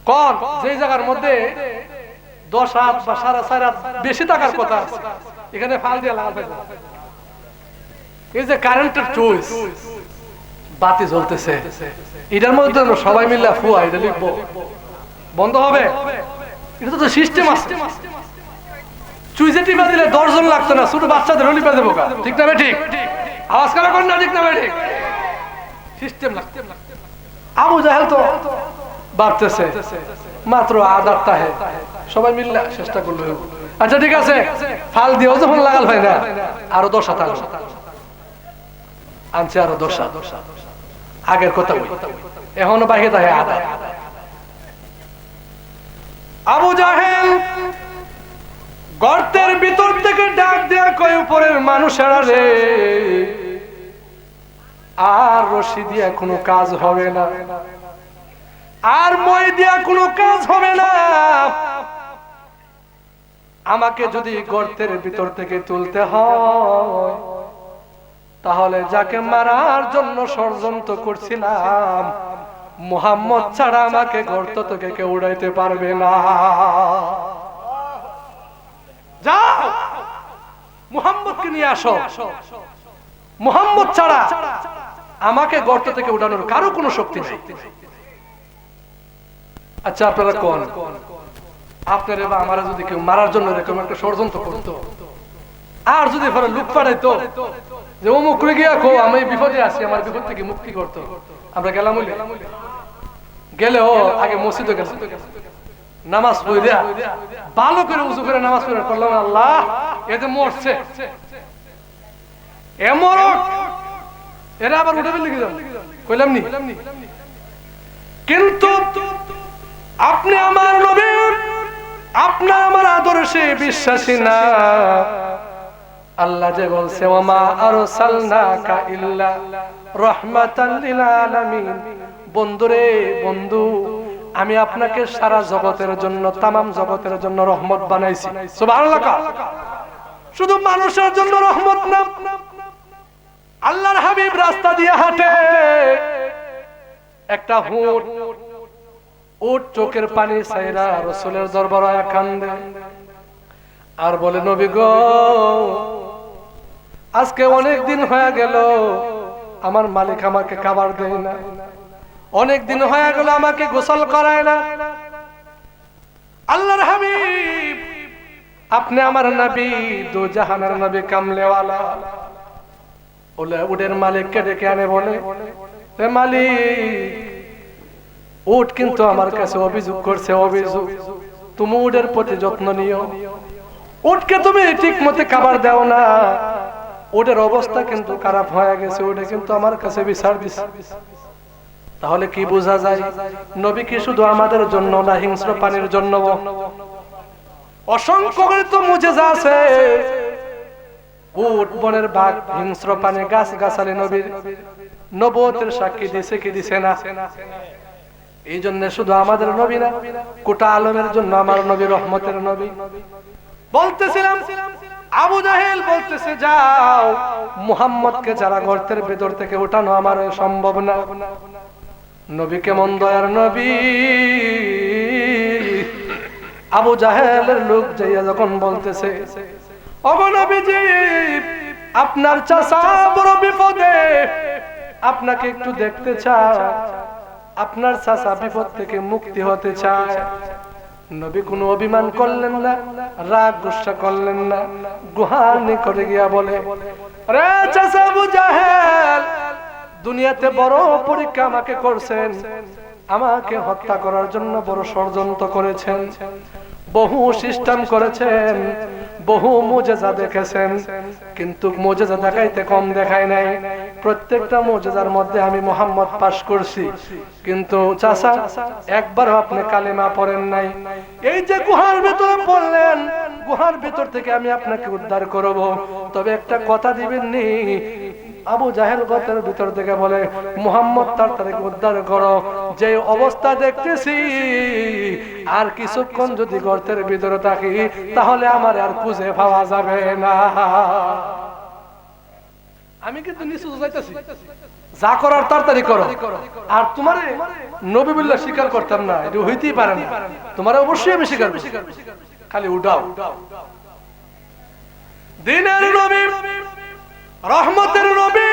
কোন যে জায়গার মধ্যে 10 হাত বা 4.5 হাত বেশি টাকার কথা, এখানে ফাল দিয়ে লাগাতে হবে। এই যে কারেন্টের চুইস, বাতি জ্বলতেছে, এটার মধ্যে সবাই মিলে ফুয়া এটা লিখবো, বন্ধ হবে? এটা তো সিস্টেম আছে। চুইসে টিপা দিলে 10 জন লাগতো না, ছোট বাচ্চাদের লিপা দেবো, ঠিক না? ঠিক আওয়াজ করা করেন না, ঠিক না? ঠিক সিস্টেম লাগতে। আবু জাহেল তো বাড়তেছে, মাত্র আদাত তাহে, সবাই মিলে চেষ্টা করলো। আচ্ছা ঠিক আছে, ফাল দিয়েও যখন লাগাল ভাই না, আরো 10 হাত আনছে, আরো 10 হাত। আগের কথা এখনো বাকি তাহে আদাত। আবু জাহেল গর্তের ভিতর থেকে ডাক দেয়া কয়, উপরের মানুষেরা রে, আর রশি দিয়া কোনো কাজ হবে না, আর মই দিয়া কোনো কাজ হবে না, আমাকে যদি গর্তের ভিতর থেকে তুলতে হয়, তাহলে যাকে মারার জন্য ষড়যন্ত্র করছিলাম, মুহাম্মদ ছাড়া আমাকে গর্ত থেকে কেউ উড়াইতে পারবে না। যাও, মুহাম্মদকে নিয়ে আসো, মুহাম্মদ ছাড়া আমাকে গর্ত থেকে উঠানোর কারো কোনো শক্তি নেই। আচ্ছা আপনারা কোন আপনারে বা আমারা যদি কেউ মারার জন্য এরকম একটা ষড়যন্ত্র করতো, আর যদি পরে লুক পাঠাইতো যে অমুক করে গিয়া কো আমি বিপদে আছি, আমার বিপদ থেকে মুক্তি করতো, আমরা গেলাম গেলেও আগে মসজিদে গেলাম, নামাজ পড়িয়া ভালো করে উজু করে নামাজ পড়ে করলাম, আল্লাহ এতে মরছে এমর এরা আবার উঠে ফেলে গেলাম কইলাম নি। কিন্তু আপনি আমার নবী, আপনার আমার আদর্শে বিশ্বাসী না। আল্লাহ যে বলছে ওমা আরসালনাকা ইল্লা রাহমাতাল লিল আলামিন, বন্ধুরে বন্ধু আমি আপনাকে সারা জগতের জন্য, তামাম জগতের জন্য রহমত বানাইছি। সুবহানাল্লাহ। শুধু মানুষের জন্য রহমত না, আল্লাহর হাবিব রাস্তা দিয়ে হাঁটে, একটা উট চোখের পানি ছাইরা রাসূলের দরবারে কান্দে আর বলে নবী গো আজকে অনেক দিন হয়ে গেল আমার মালিক আমাকে খাবার দেয় না, অনেক দিন হয়ে গেল আমাকে গোসল করায় না। আল্লাহর হাবিব আপনি আমার নবী, দু জাহানের নবী, কামলেওয়ালা। বলে উটের মালিককে ডেকে আনে, বলে হে মালিক উট কিন্তু আমার কাছে অভিযোগ করছে, অভিযোগ তুমি উটের প্রতি যত্ন নিও, উটকে তুমি ঠিক মতো খাবার দাও না, উটের অবস্থা কিন্তু খারাপ হয়ে গেছে, উটে কিন্তু আমার কাছে বিচার দিছে। তাহলে কি বোঝা যায় নবী কি শুধু আমাদের জন্য না, হিংস্র প্রাণীর জন্য? অসংখ্য তো মুজিজা আছে, উট বনের বাঘ, হিংস্র প্রাণী, গাছ গাছালি নবীর নবুয়তের সাক্ষী দিছে কি দিছে না? এই জন্য শুধু আমাদের নবী না, গোটা আলমের জন্য আমার নবী রহমতের নবী। বলতেছিলাম আবু জাহেল বলতেছে যাও মুহাম্মদকে যারা গর্তের ভেতর থেকে ওঠানো আমার সম্ভব না। নবী কেমন দয়ার নবী, আবু জাহেলের লোক যাইয়া যখন বলতেছে ওগো নবীজি আপনার চাচা বড় বিপদে, আপনাকে একটু দেখতে চায়, আপনার চাচা বিপদ থেকে মুক্তি হতে চায়। নবী কোনো অভিমান করলেন না, রাগ গুসা করলেন না, গুহানি করে গিয়া বলে আরে চাচা আবু জাহেল দুনিয়াতে বড় পরীক্ষা আমাকে করছেন, আমাকে হত্যা করার জন্য বড় ষড়যন্ত্র করেছেন, বহু সিস্টেম করেছেন, বহু মুজিজা দেখেছেন, কিন্তু মুজিজা দেখাইতে কম দেখায় নাই। প্রত্যেকটা মুজিজার মধ্যে আমি মুহাম্মদ পাশ করছি, কিন্তু চাচা একবারও আপনি কালেমা পড়েন নাই। এই যে গুহার ভিতরে পড়লেন, গুহার ভিতর থেকে আমি আপনাকে উদ্ধার করব, তবে একটা কথা দিবেন নি? আবু জাহেল গর্তের ভিতর থেকে বলে মুহাম্মদ তাড়াতাড়ি উদ্ধার করো, যে অবস্থা দেখতেছি আর কিছুক্ষণ যদি গর্তের ভিতরে থাকি তাহলে আমার আর খুঁজে পাওয়া যাবে না। আমি কিন্তু নিচে যাইতেছি, যা করার তাড়াতাড়ি করো। আর তোমারে নবী বিল্লাহ স্বীকার করতাম না, এটা হইতেই পারে না, তোমারে অবশ্যই আমি স্বীকার করব, খালি উঠাও। দিনের নবী, রহমতের নবী,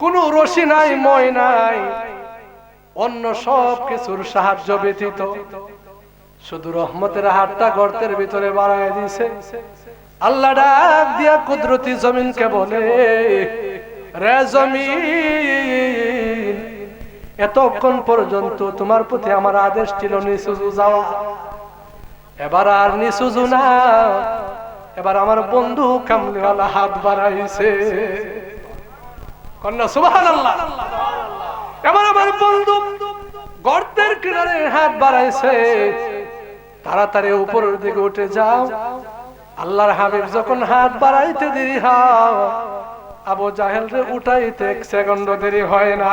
কোন রশি নাই, মই নাই, অন্য সব কিছুর সাহায্য ব্যতীত শুধু রহমতের হাতটা গর্তের ভিতরে বাড়ায় দিছে। আল্লাহ ডাক দিয়া কুদরতি জমিনকে বলে রে জমিন, এতক্ষণ পর্যন্ত তোমার প্রতি আমার আদেশ ছিল নিচু যাওয়া, এবার আর নিচু না, এবার আমার বন্ধু কামলিওয়ালা হাত বাড়াইছে। কন্যা সুবহানাল্লাহ। এবার আমার বন্ধু গর্তের কিনারে হাত বাড়াইছে, তাড়াতাড়ি উপরের দিকে উঠে যাও। আল্লাহর হাবিব যখন হাত বাড়াইতে দেরি হয়, আবু জাহেল রে উঠাইতে এক সেকেন্ড দেরি হয় না।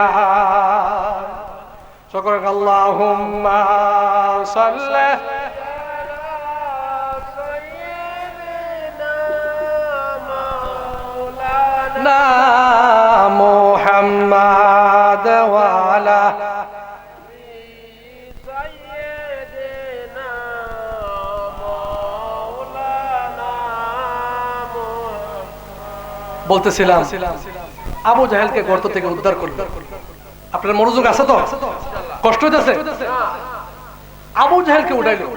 সকলে আল্লাহুম্মা সাল্লি না মুহাম্মাদ ওয়া আলা সাইয়্যিদিনা মাওলানা মুহাম্মদ। বলতেছিলাম আবু জাহেলকে গর্ত থেকে উদ্ধার করল। আপনার মনোযোগ আছে তো? কষ্ট হইতেছে? আবু জাহেলকে উঠাইলো,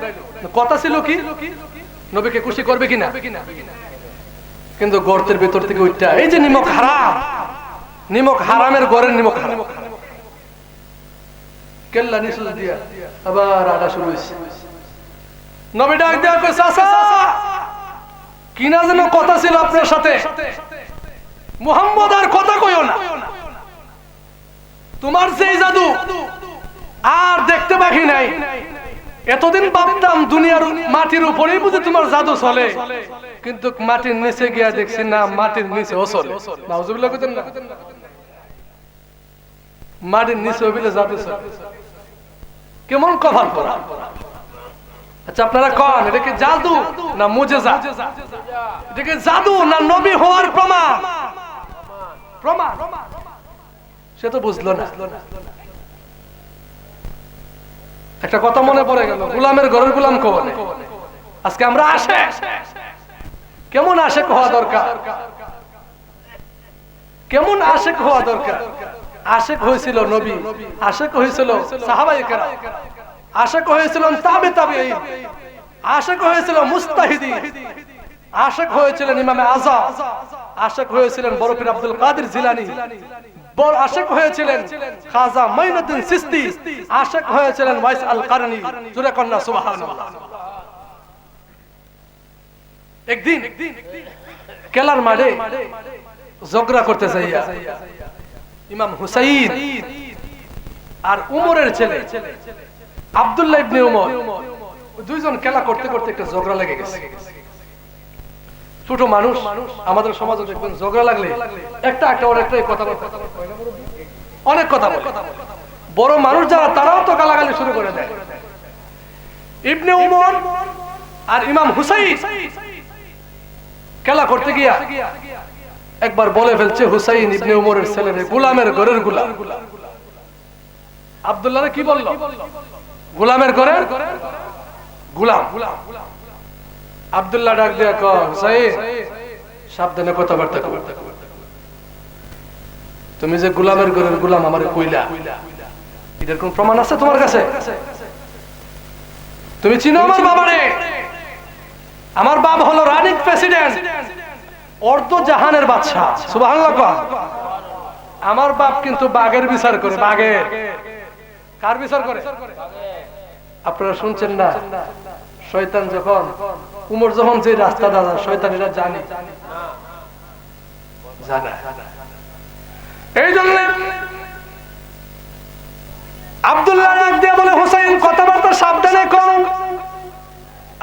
কথা ছিল কি নবীকে খুশি করবে কিনা, কিন্তু গর্তের ভিতর থেকে উঠটা এই যে নিমক হারাম, নিমক হারামের গড়ের নিমক হারাম, কেল্লা নিচুল দিয়া আবার আডা শুরু হয়েছে। নবী ডাক দেয়া কই, চাচা কিনা যেন কথা ছিল আপনার সাথে, মুহাম্মদ আর কথা কইও না, তোমার সেই জাদু আর দেখতে বাকি নাই। এতদিন ভাবতাম দুনিয়ার মাটির উপরেই বুঝি তোমার জাদু চলে, কিন্তু মাটির নিচে গিয়া দেখছি না, মাটির নিচেও চলে। নাউজুবিল্লাহ কইতেন না, মাটির নিচে বিলে জাদু চলে। কেমন কপাল পড়া। আচ্ছা আপনারা কোন এটা কি জাদু না মুজিজা? এটা কি জাদু না নবী হওয়ার প্রমাণ? প্রমাণ। সে তো বুঝলো না। একটা কথা মনে পড়ে গেল, গোলামের ঘরের গোলাম কবনে। আজকে আমরা আশেক, কেমন আশেক হওয়া দরকার, কেমন আশেক হওয়া দরকার। আশেক হয়েছিল নবী, আশেক হয়েছিল সাহাবায়ে কেরাম, আশেক হয়েছিল তাবে তাবেঈন, আশেক হয়েছিল মুস্তাহিদি, আশেক হয়েছিলেন ইমামে আযম, আশেক হয়েছিলেন বড় পীর আব্দুল কাদের জিলানী, বড় আশেক হয়েছিলেন খাজা মাইনুদ্দিন চিশতি, আশেক হয়েছিলেন ওয়াইস আল কারনী। জোরে কন্যা সুবহানাল্লাহ। একদিন কেলার মাঠে ঝগড়া করতে যাইয়া ইমাম হুসাইন আর উমরের ছেলে আব্দুল্লাহ ইবনে উমর, দুইজন খেলা করতে করতে একটা ঝগড়া লেগে গেছে। ছোট মানুষ, আমাদের সমাজে দেখবেন ঝগড়া লাগলে একটা ওর একটাই কথা বলে, অনেক কথা বলে। বড় মানুষ যারা তারাও তো গালাগালি শুরু করে দেয়। ইবনে উমর আর ইমাম হুসাইন খেলা করতে গিয়া একবার বলে ফেলছে হুসাইন ইবনে উমরের ছেলেরে গোলামের ঘরের গোলাম। আব্দুল্লাহরে কি বলল? গোলামের ঘরের গোলাম। আব্দুল্লাহ ডাক দিয়া কয়, হুসাইন সাবধানে কথাবার্তা কর, তুমি যে গোলামের ঘরের গোলাম আমারে কইলা, এটার কোন প্রমাণ আছে তোমার কাছে? তুমি চিনো আমার বাবারে? আমার বাবা হলো রানিং প্রেসিডেন্ট, অর্ধ জাহানের বাদশা। সুবহানাল্লাহ। আমার বাপ কিন্তু বাঘের বিচার করে। বাঘের কার বিচার করে? আপনারা শুনছেন না? শয়তান যখন উমর যখন যে রাস্তা দাদা, শয়তান এটা জানে, জানা। এই জন্য আব্দুল্লাহ ডাক দিয়ে বলে, হুসাইন কথাবার্তা সাবধানে কর,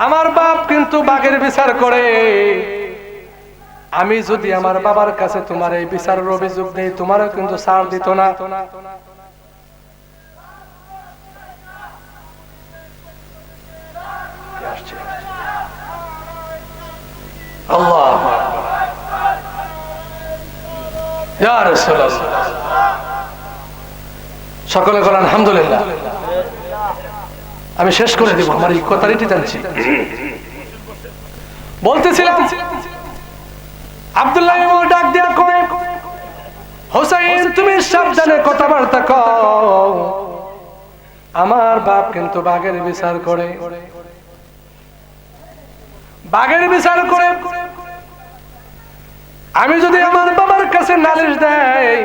আমার বাপ কিন্তু বাঘের বিচার করে। আমি যদি আমার বাবার কাছে তোমার এই বিচারের অভিযোগ দেই, তোমারও কিন্তু ছাড় দিত না। আল্লাহ ইয়া রাসূলুল্লাহ, সকলে বলেন আলহামদুলিল্লাহ। আমি শেষ করে দিব, আমার এই কথাটি টানছি। বলতেছিলাম আব্দুল্লাহ ইবনে ডাক দিয়া কয়, হুসাইন তুমি সাবধানে কথাবার্তা কও, আমার বাপ কিন্তু বাঘের বিচার করে। বাঘের বিচার করে আমি যদি আমার বাবার কাছে নালিশ দেই,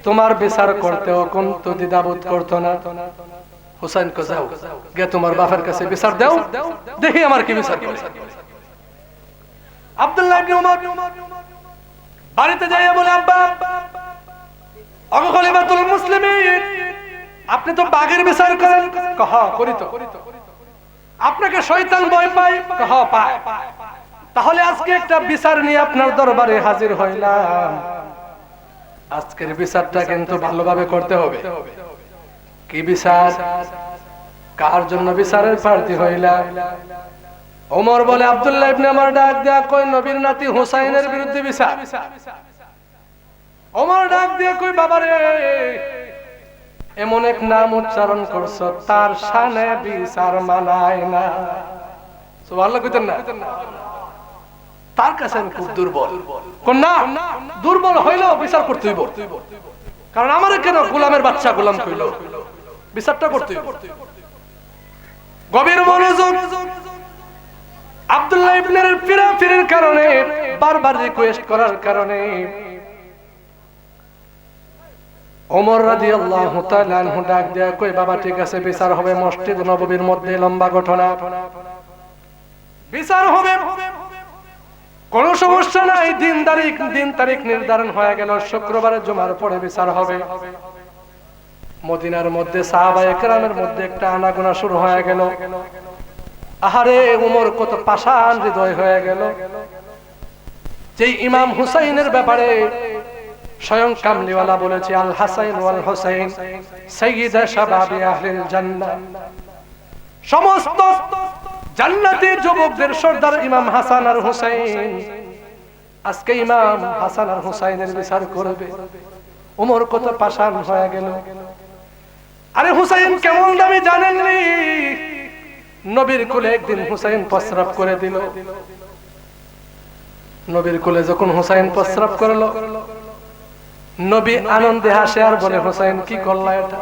তোমার বিচার করতেও কিন্তু দ্বিধাবোধ করতো না। হুসাইন কো যাও গে তোমার বাবার কাছে বিচার দাও, দেখি আমার কি বিচার করে। আব্দুল্লাহ ইবনে উমর বাড়িতে যাইয়া বলে, আব্বা ওগো খলিফাতুল মুসলিমিন, আপনি তো বাঘের বিচার করেন? কহ করি তো। আপনাকে শয়তান ভয় পায়? কহ পায়। তাহলে আজকে একটা বিচার নিয়ে আপনার দরবারে হাজির হইলাম। আজকের বিচারটা কিন্তু ভালোভাবে করতে হবে। কি বিচার? কার জন্য বিচারের প্রার্থী হইলাম? ওমর বলে, আব্দুল্লাহ ইবনে উমর ডাক দেয়া কই, নবীর নাতি হুসাইনের বিরুদ্ধে বিচার। ওমর ডাক দিয়ে কই, বাবারে এমন এক নাম উচ্চারণ করছো, তার শানে বিচার মানায় না। সুবহানাল্লাহ কইতেন না? তার কাছে আমি খুব দুর্বল। কোন না, দুর্বল হইলেও বিচার করতে হইব, কারণ আমারে কেন গোলামের বাচ্চা গোলাম কইলো? বিচারটা করতে গভীর মনোযোগ। আব্দুল্লাহ ইবনে ফিরাফিরের কারণে, বারবার রিকোয়েস্ট করার কারণে ওমর রাদিয়াল্লাহু তাআলা আনহু ডাক দেয়া কই, বাবা ঠিক আছে বিচার হবে মসজিদ নববীর মধ্যে, লম্বা ঘটনা, বিচার হবে, কোন সমস্যা নাই। দিন তারিখ নির্ধারণ হয়ে গেল, শুক্রবারে জুমার পরে বিচার হবে। মদিনার মধ্যে সাহাবায়ে কেরামের মধ্যে একটা আনাগোনা শুরু হয়ে গেল। আহারে ওমর কত পাষাণ হৃদয় হয়ে গেল। যে ইমাম হুসাইনের ব্যাপারে স্বয়ং কামলিওয়ালা বলেছে, আল হাসাইন ওয়াল হুসাইন সাইয়্যিদা শাবাবি আহলিল জান্নাহ, সমস্ত জান্নাতি যুবকদের সর্দার ইমাম হাসান আর হুসাইন। আজকে ইমাম হাসান আর হুসাইনের বিচার করবে। ওমর কত পাষাণ হয়ে গেল। আরে হুসাইন কেমন দামি জানেননি? নবীর কোলে একদিন হুসাইন প্রস্রাব করে দিল। নবীর কোলে যখন হুসাইন প্রস্রাব করলো, নবী আনন্দে হাসে আর বলে, হুসাইন কি করলা এটা?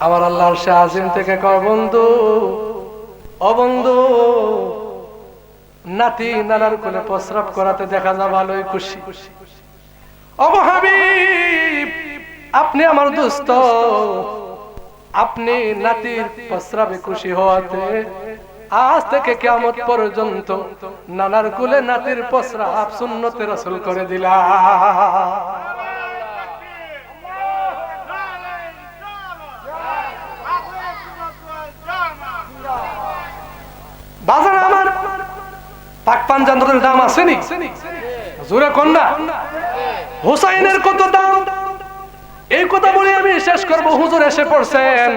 আমার আল্লাহর শাহ আজিম থেকে কয়, বন্ধু ও বন্ধু, নাতি নানার কোলে প্রস্রাব করাতে দেখা যা ভালোই খুশি। ও হাবিব, আপনি আমার দোস্ত, আপনি নাতির প্রস্রাবে খুশি হওয়াতে আজ থেকে কিয়ামত পর্যন্ত নানার কোলে নাতির প্রস্রাব সুন্নতে রাসূল করে দিলা। বাজার আমার পাক পাঞ্জাবের দাম আসেনি, জোরে কন্যা হুসাইনের কত দাম। এই কথা বলে আমি শেষ করব। হুজুর এসে পড়ছেন।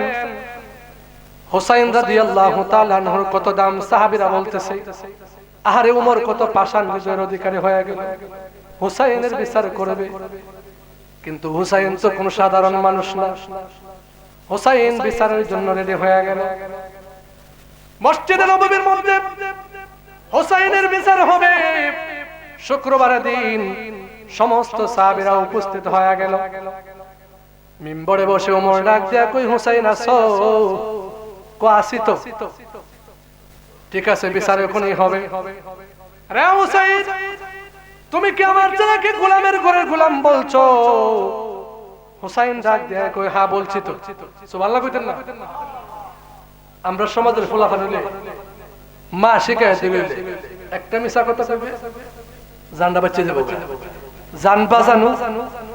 হুসাইন রাদিয়াল্লাহু তাআলা আনহুর কত দাম। সাহাবীরা বলতেছে, আহারে ওমর কত পাষাণ বিজয়ের অধিকারী হয়ে গেল, হুসাইনের বিচার করবে। কিন্তু হুসাইন তো কোনো সাধারণ মানুষ না। হুসাইন বিচারের জন্য রেডি হয়ে গেল। মসজিদে নববীর মধ্যে হুসাইনের বিচার হবে। শুক্রবারের দিন সমস্ত সাহাবীরা উপস্থিত হয়ে গেল। মিম্বরে বসে ওমর ডাক দিয়া কই, হুসাইন আসো? কো আসি তো। ঠিক আছে, বিচার এখনই হবে। রে হুসাইন, তুমি কি আমার ছেলেকে গোলামের ঘরের গোলাম বলছো? হুসাইন ডাক দিয়া কই, হ্যাঁ বলছি তো। সুবহানাল্লাহ কইতেন না? আমরা সমাজের ফুলাফান হইলে মা শিখায় দিলে একটা মিছা কথা কইবে, জানডা বাচ্চা যাবে। জান বাজানো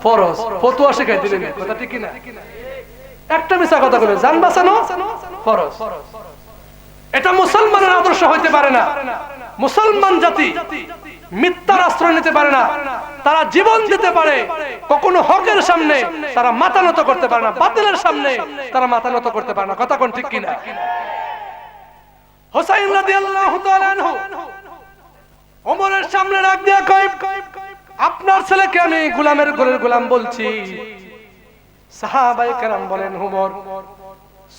ফরজ, ফতোয়া শিখাই দিলেন, কথা ঠিক না? একটা মিছা কথা কইবে, জান বাঁচানো ফরজ। এটা মুসলমানের আদর্শ হইতে পারে না। মুসলমান জাতি মিথ্যার আশ্রয় নিতে পারে না। তারা জীবন দিতে পারে, কখনো হকের সামনে তারা মাথা নত করতে পারে না, বাতিলের সামনে তারা মাথা নত করতে পারে না। কথা কোন ঠিক কিনা? হুসাইন রাদিয়াল্লাহু তাআলা আনহু ওমরের সামনে রাখ দিয়া কয়, আপনার ছেলেকে আমি গোলামের ঘরের গোলাম বলছি। সাহাবায়ে কেরাম বলেন, ওমর,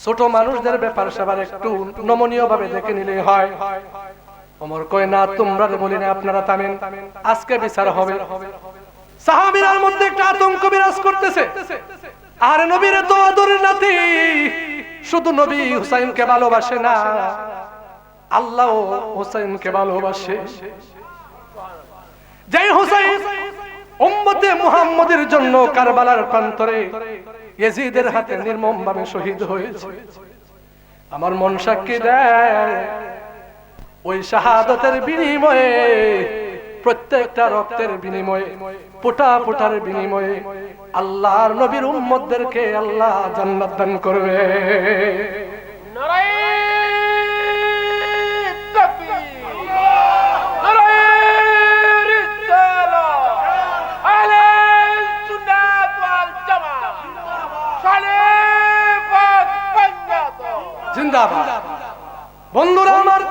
ছোট মানুষদের ব্যাপার সবার একটু নমনীয় ভাবে দেখে নিলে হয়। ওমর কয়, না তোমরা বলি না, আপনারা থামেন, আজকে বিচার হবে। সাহাবীদের মধ্যে একটা আতঙ্ক বিরাজ করতেছে। আর নবীর তো আদরের নাতি, শুধু নবী হুসাইনকে ভালোবাসে না, আল্লাহ হুসাইনকে ভালোবাসে। যে হুসাইন উম্মতে মুহাম্মাদের জন্য কারবালার প্রান্তরে ইয়াজিদের হাতে নির্মমভাবে শহীদ হয়েছে, আমার মন সাক্ষী দেয় ওই শাহাদাতের বিনিময়ে, প্রত্যেকটা রক্তের বিনিময়ে, ফোঁটা ফোঁটার বিনিময়ে আল্লাহর নবীর উম্মতদেরকে আল্লাহ জান্নাত দান করবে। জিন্দাবাদ। বন্ধুরা আমার,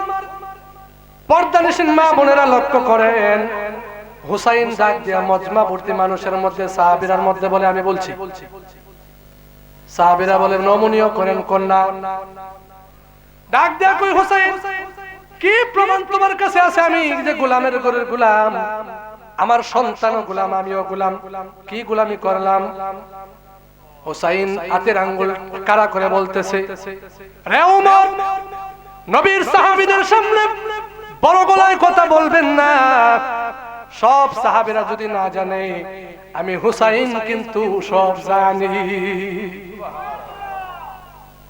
পর্দানিশীন মা বোনেরা লক্ষ্য করেন, হুসাইন ডাক দিয়া মজমা ভর্তি মানুষের মধ্যে, সাহাবীরার মধ্যে বলে, আমি বলছি। সাহাবীরা বলে, নমনীয় করেন কন্যা। ডাক দিয়া কই, হুসাইন কি প্রমাণ তোমার কাছে আছে আমি যে গোলামের ঘরের গোলাম? আমার সন্তানও গোলাম, আমিও গোলাম। কি গোলামি করলাম? হুসাইন হাতের আঙ্গুল কারা করে বলতেছে, রে ওমর, নবীর সাহাবীদের সামনে বড় গলায় কথা বলবেন না। সব সাহাবীরা যদি না জানে, আমি হুসাইন কিন্তু সব জানি।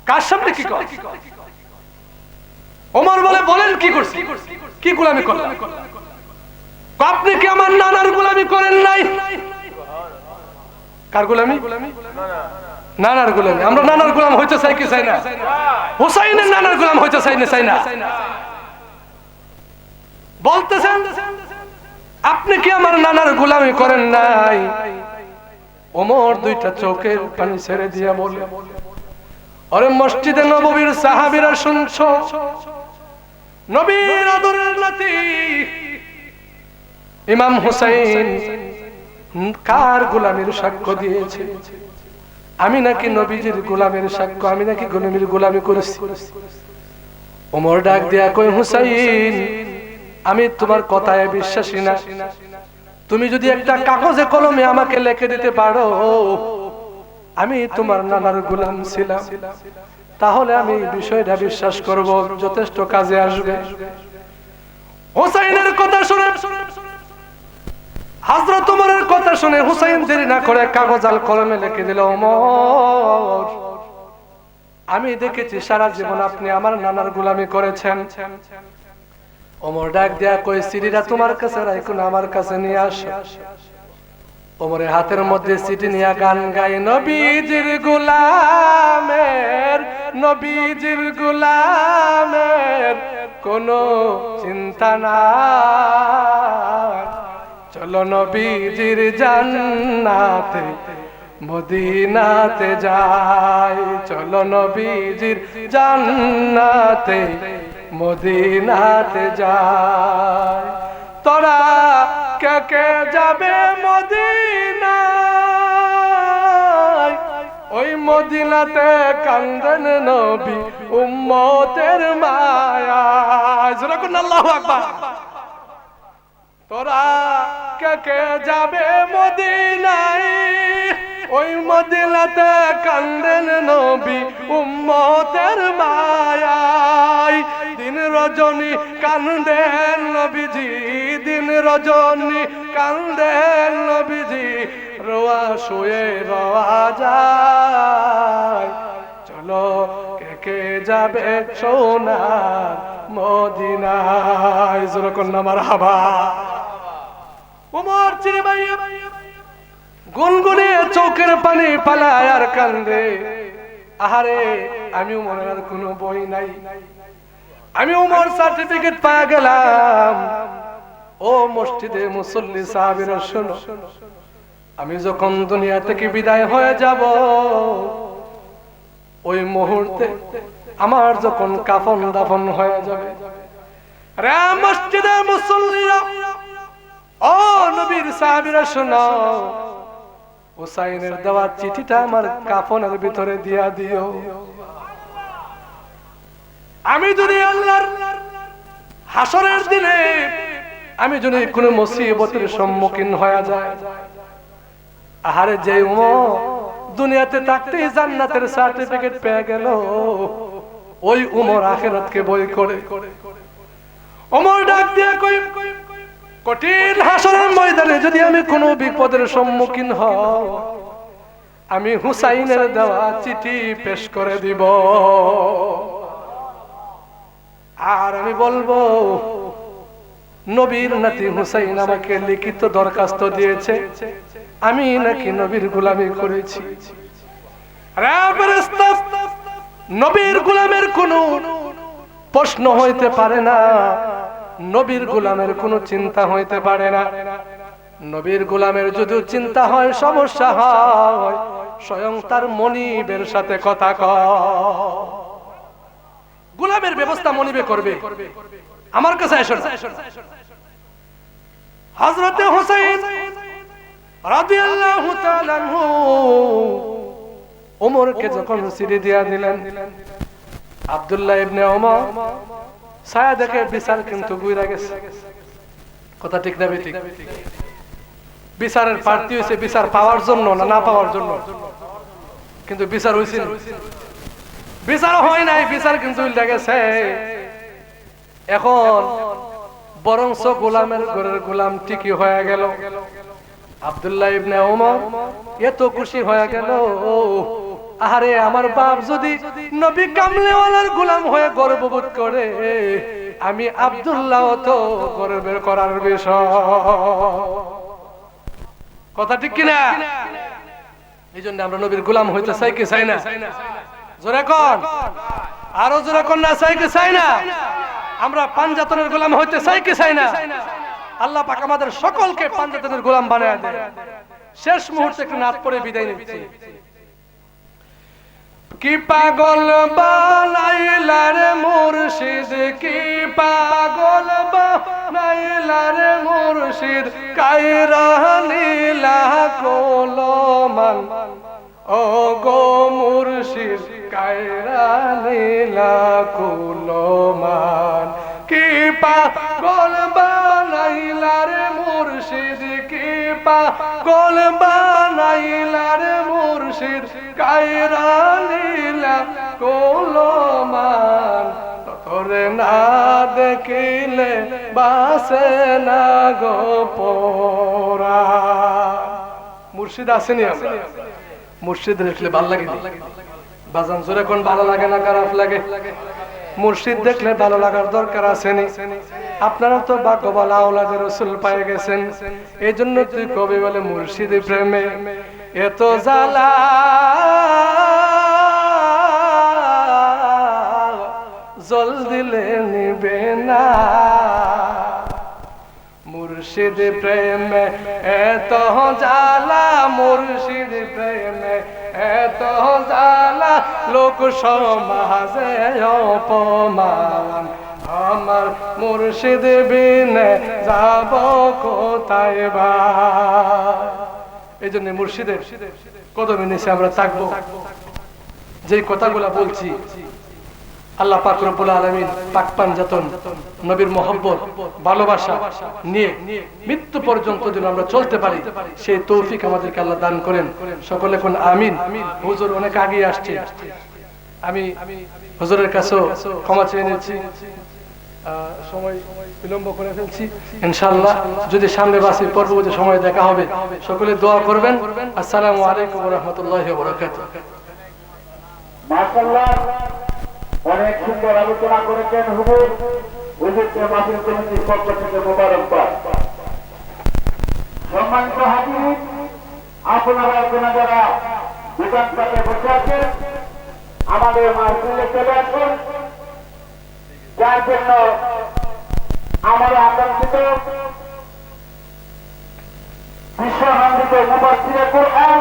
কার সামনে কি কর? ওমর বলে, বলেন কি করছি, কি গোলামি করলাম? আপনি কি আমার নানার গোলামি করেন নাই? কার গোলামি? নানার গোলামি। আমরা নানার গোলাম হইতে চাই কি চাই না? হুসাইনের নানার গোলাম হইতে চাই না, চাই না? বলতেছেন আপনি কি আমার নানার গোলামি করেন নাই? ওমর দুইটা চোখের পানি ছেড়ে দিয়া বলে, আরে মসজিদে নববীর সাহাবীরা শুনছো, নবীর আদরের নাতি ইমাম হুসাইন কার গোলামির সাক্ষ্য দিয়েছে? আমি নাকি নবীজির গোলামের সাক্ষ্য, আমি নাকি গোলামির গোলামি করেছি। ওমর ডাক দিয়া কই, হুসাইন, আমি তোমার কথায় বিশ্বাসী না। তুমি যদি একটা কাগজে কলমে আমাকে লিখে দিতে পারো আমি তোমার নানার গোলাম ছিলাম, তাহলে আমি বিষয়টা বিশ্বাস করব, যথেষ্ট কাজে আসবে। হুসাইনের কথা শুনে, হযরত ওমরের কথা শুনে হুসাইন দেরি না করে কাগজ আর কলমে লিখে দিল, ওমর, আমি দেখেছি সারা জীবন আপনি আমার নানার গোলামি করেছেন। ওমর ডাক দিয়া কই, সিডিটা তোমার কাছে রাখো না, আমার কাছে নিয়ে আসো। ওমরের হাতের মধ্যে সিডি নিয়ে গান গায়, নবীজির গোলামের, নবীজির গোলামের কোনো চিন্তা নাই, চলো নবীজির জান্নাতে মদিনাতে যাই, চলো নবীজির জান্নাতে মদিনাতে যাই। তোরা কে কে যাবে মদিনায়, ওই মদিনাতে কান্দেন নবী উম্মতের মায়ায়। যেরকম আল্লাহু আকবার। তোরা কে কে যাবে মদিনায়, ওই মদিনাতে কান্দেন নবী উম্মতের মায়ায়। দিন রজনী কান্দেন নবীজি, দিন রজনী কান্দেন নবীজি, রোয়া শুয়ে রোয়া যায়, চলো কে কে যাবে সোনার মদিনায়। যেরকম মারহাবা। ওমর চিরে ভাই গুনগুনে চোখের পানি পালায় আর কান্দে, আহারে আমি ওমরের আর কোনো বই নাই, আমি ওমর সার্টিফিকেট পাওয়া গেলাম। ও মসজিদে মুসল্লি সাহাবীরা শোনো, আমি যখন দুনিয়া থেকে বিদায় হয়ে যাব, ওই মুহূর্তে আমার যখন কাফন দাফন হয়ে যাবে, রে মসজিদে মুসল্লিরা, ও নবীর সাহাবীরা শোনো, হুসাইনের দেওয়া চিঠিটা আমার কাফনের ভিতরে দিয়া দিও। আমি যদি আল্লাহর হাসরের দিনে আমি যদি কোনো মুসিবতের সম্মুখীন হয়ে যায়, আহারে যে ওমর দুনিয়াতে থাকতেই জান্নাতের সার্টিফিকেট পেয়ে গেল, ওই ওমর আখিরাতকে বই করে। ওমর ডাক দিয়া কই, কঠিন হাসরের ময়দানে যদি আমি কোনো বিপদের সম্মুখীন হই, আমি হুসাইনের দেওয়া চিঠি পেশ করে দিব, আর আমি বলবো নবীর নাতি হুসাইন আমাকে লিখিত দরখাস্ত দিয়েছে, আমি নাকি নবীর গোলামি করেছি। নবীর গোলামের কোনো প্রশ্ন হইতে পারে না, নবীর গোলামের কোনো চিন্তা হইতে পারে না। নবীর গোলামের যদি চিন্তা হয়, সমস্যা হয়, স্বয়ং তার মনিবের সাথে কথা কয়। গোলামের ব্যবস্থা মনিবে করবে। আমার কাছে আসুন, হযরতে হুসাইন রাদিয়াল্লাহু তাআলা আনহু ওমরকে যখন চিঠি দিয়া দিলেন, আব্দুল্লাহ ইবনে ওমর ছায়া দেখে বিচার কিন্তু বুইরা গেছে। কথা ঠিক না বেঠিক? বিচারের প্রার্থী হয়েছে বিচার পাওয়ার জন্য না না পাওয়ার জন্য? কিন্তু বিচার হইছে না, বিচার হয় নাই, বিচার কিন্তু উল্টা গেছে। এখন বরংস গোলামের ঘরের গোলাম ঠিকই হয়ে গেল। আব্দুল্লাহ ইবনে ওমর এত খুশি হয়ে গেল, আরে আমার বাপ যদি নবী কামলেওয়ালার গোলাম হয়ে গর্ববোধ করে, আমি আব্দুল্লাহ তো গর্বের করার বিষয়। কথা ঠিক কিনা? এই জন্য আমরা নবীর গোলাম হইতে চাই কি চাই না? জোরে কোন, আরো জোরে কোন, না চাই কি চাই না? আমরা পাঞ্জাতনের গোলাম হইতে চাই কি চাই না? আল্লাহ পাক আমাদের সকলকে পাঞ্জাতনের গোলাম বানায় দেন। শেষ মুহূর্তে একটু নাচ পড়ে বিদায় নিচ্ছি। কি পাগল বানাইলা রে মুর্শিদ, কি পাগল বানাইলা রে মুর্শিদ, কায়রা নীলা কলমান, ও গো মুর্শিদ কায়রা নীলা কলমান। কি পাগল বানাইলা রে মুর্শিদ, কি পাগল বানাইলা রে মুর্শিদ, কায়রা নীলা কলমান। তোরে না দেখিলে বাসে না গো পোরা। মুর্শিদ আসেনি, আমরা মুর্শিদ দেখলে ভালো লাগে বাজান, জোরে কোন, ভালো লাগে না খারাপ লাগে? মুর্শিদ দেখলে ভালো লাগার দরকার আসেনি? আপনারা তো ভাগ্যবান, আওলাদে রাসূল পেয়ে গেছেন। এই জন্য তুই কবি বলে মুর্শিদ প্রেমে এত জ্বালা, জল দিলে নিবে না। মুর্শিদ প্রেমে এত জ্বালা, মুর্শিদ প্রেমে এত জ্বালা, লোক সমাজে অপমান। আমার মুর্শিদ বিনে যাব কোথায় বা? এই জন্য মুর্শিদের কদমে নিচে আমরা থাকবো। যে কথাগুলা বলছি আল্লাহ পাক রব্বুল আলামিন পাক পাঞ্জাতন নবীর মহব্বত ভালোবাসা নিয়ে মৃত্যু পর্যন্ত যেন আমরা চলতে পারি, সেই তৌফিক আমাদেরকে আল্লাহ দান করেন। সকলে কোন আমিন। হুজুর অনেক আগে আসছে, আমি হুজুরের কাছেও ক্ষমা চেয়ে নিচ্ছি, সময় বিলম্ব করে ফেলছি। ইনশাআল্লাহ যদি সামনে বাসি পরবর্তী সময় দেখা হবে, সকলে দোয়া করবেন। আসসালামু আলাইকুম ওয়া রাহমাতুল্লাহি ওয়া বারাকাতুহু। মাশাআল্লাহ, অনেক সুন্দর আলোচনা করেছেন হুজুর। হুজুরকে মাহফিল কমিটির পক্ষ থেকে মোবারকবাদ। সম্মানিত হাজির, আপনারা এখানে যারা দোকানপাটে বসে আছেন, আমাদের মাহফিলে চলে আসুন, যার জন্য আমরা আকাঙ্ক্ষিত বিশ্বনন্দিত মুফাসসিরে কুরআন